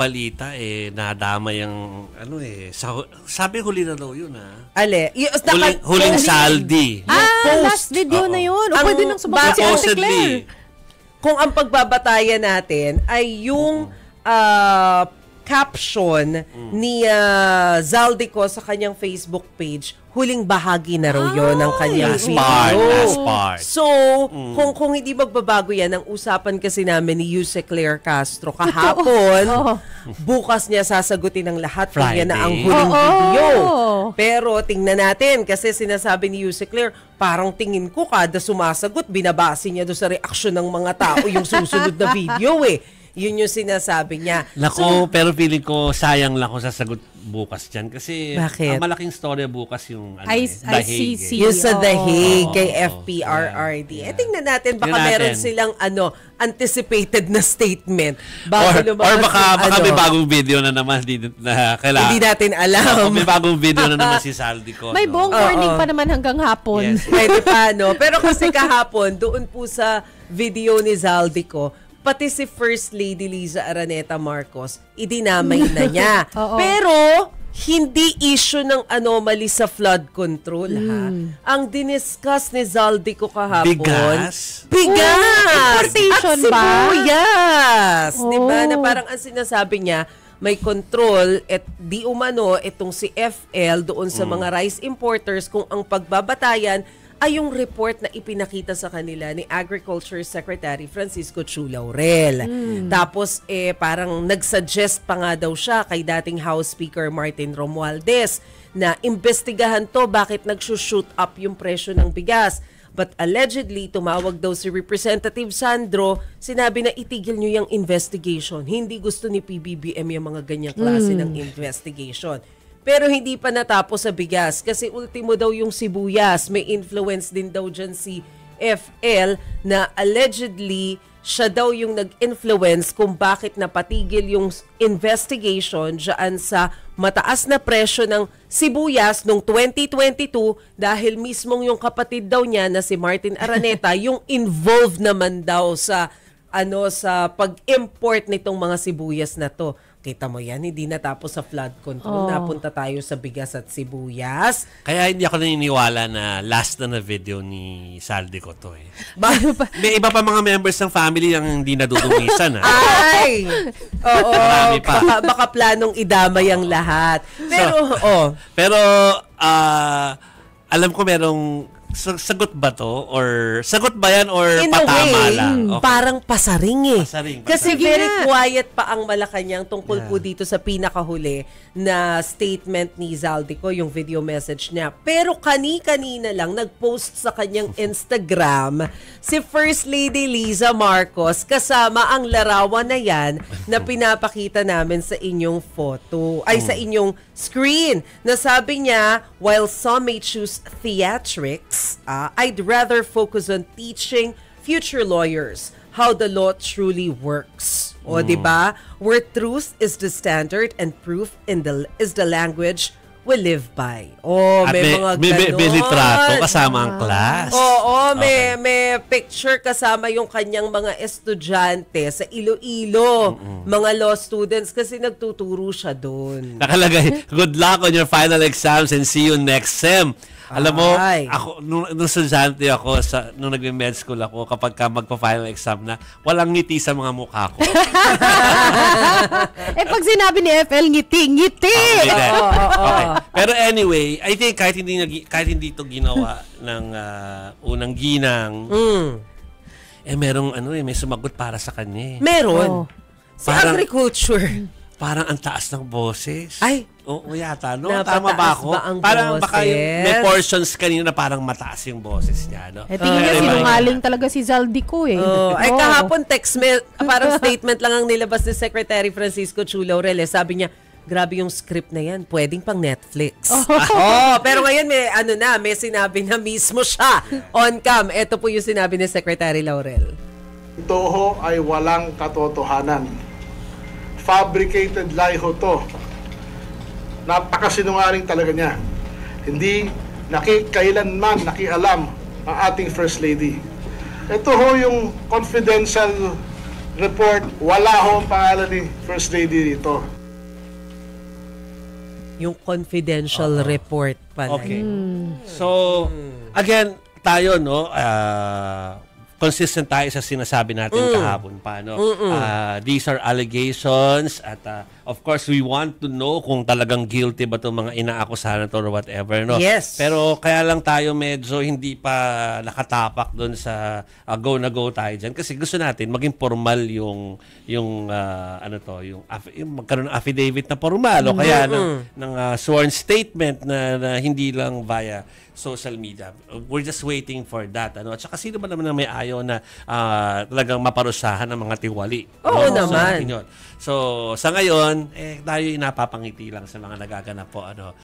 balita nadama yung sabi huli na daw yun huling saldi. Last video na yun. O pwede nang sumagot si Ate Claire. Kung ang pagbabatayan natin ay yung caption ni Zaldico sa kanyang Facebook page, huling bahagi na raw yun ng kanyang last part. So, kung hindi magbabago yan, ang usapan kasi namin ni Yuse Claire Castro kahapon, bukas niya sasagutin ng lahat kung yan na ang huling video. Pero tingnan natin, kasi sinasabi ni Yuse Claire, parang tingin ko kada sumasagot, binabase niya doon sa reaksyon ng mga tao yung susunod na video Yun yung sinasabi niya. Nako, pero feeling ko sayang lang kung sasagot bukas dyan. Kasi bakit? Ang malaking storya bukas yung ICC. Yung sa The Hague, kay FPRRD. Tingnan natin, baka meron silang anticipated na statement. Or baka may bagong video na naman na kailangan. Hindi natin alam. May bagong video na naman si Zaldico. May buong morning pa naman hanggang hapon. Yes. Pwede pa, Pero kasi kahapon, doon po sa video ni Zaldico, pati si First Lady Liza Araneta Marcos, idinamay na niya. Pero, hindi issue ng anomaly sa flood control, Ang diniscuss ni Zaldico kahapon. Bigas? Importation ba? At sibuyas. Diba? Na parang ang sinasabi niya, may control at di umano itong si FL doon sa mga rice importers kung ang pagbabatayan ay yung report na ipinakita sa kanila ni Agriculture Secretary Francisco Chu Laurel. Tapos parang nagsuggest pa nga daw siya kay dating House Speaker Martin Romualdez na imbestigahan to bakit nagsushoot up yung presyo ng bigas. But allegedly, tumawag daw si Representative Sandro, sinabi na itigil nyo yung investigation. Hindi gusto ni PBBM yung mga ganyang klase ng investigation. Pero hindi pa natapos sa bigas kasi ultimo daw yung sibuyas. May influence din daw dyan si FL na allegedly siya daw yung nag-influence kung bakit napatigil yung investigation dyan sa mataas na presyo ng sibuyas noong 2022 dahil mismong yung kapatid daw niya na si Martin Araneta yung involved naman daw sa sa pag-import nitong mga sibuyas na to. Kita mo yan, hindi natapos sa flood control. Napunta tayo sa bigas at sibuyas. Kaya hindi ako naniniwala na last na video ni Zaldico to May iba pa mga members ng family ang hindi nadudungisan Ay! Oo. Baka planong idamay ang lahat. Pero, alam ko merong sagot ba to? Or sagot ba yan or in patama lang? Okay. Parang pasaring Pasaring. Kasi very quiet pa ang Malacanang tungkol po dito sa pinakahuli na statement ni Zaldico, yung video message niya. Pero kani-kanina lang nag-post sa kanyang Instagram si First Lady Liza Marcos kasama ang larawan na yan na pinapakita namin sa inyong photo, sa inyong screen. Na sabi niya, while some may choose theatrics, I'd rather focus on teaching future lawyers how the law truly works. O, diba? Where truth is the standard and proof is the language we live by. May mga ganon. May litrato kasama ang class. May picture kasama yung kanyang mga estudyante sa Iloilo. Mga law students kasi nagtuturo siya doon. Nakalagay, good luck on your final exams and see you next sem. Alam mo, ako, nung estudyante ako, nung nag-med school ako, kapag magpa-final exam na, walang ngiti sa mga mukha ko. Pag sinabi ni FL, ngiti! Okay. Pero anyway, I think kahit hindi ito ginawa ng unang ginang, merong may sumagot para sa kanya. Meron. Sa agriculture. Parang ang taas ng boses. Ay! Oo yata, no? Napataas Tama ba ako? ba ang parang boses? Baka may portions kanina na parang mataas yung boses niya, no? Tingin niya, sinungaling talaga si Zaldico Kahapon parang statement lang ang nilabas ni Secretary Francisco Chu Laurel. Sabi niya, grabe yung script na yan, pwedeng pang Netflix. Pero ngayon may sinabi na mismo siya on cam. Ito po yung sinabi ni Secretary Laurel. Ito ay walang katotohanan. Fabricated lie ho to. Napakasinungaling talaga niya. Hindi kailanman nakialam ang ating First Lady. Ito ho yung confidential report, wala ho ang pangalan ni First Lady rito. Yung confidential report pala. Okay. So, again, tayo, no, consistent tayo sa sinasabi natin kahapon pa, no? These are allegations at of course we want to know kung talagang guilty ba itong mga inaakusahan to or whatever, no? Yes. Pero kaya lang tayo medyo hindi pa nakatapak doon sa go na go tayo dyan kasi gusto natin maging formal yung ano to, yung magkaroon ng affidavit na formal o kaya ng sworn statement na hindi lang via social media. We're just waiting for that. Ano? At saka sino ba naman na may ayaw na talagang maparusahan ng mga tiwali? Oo naman. So, sa ngayon, tayo napapangiti lang sa mga nagaganap po. Ano?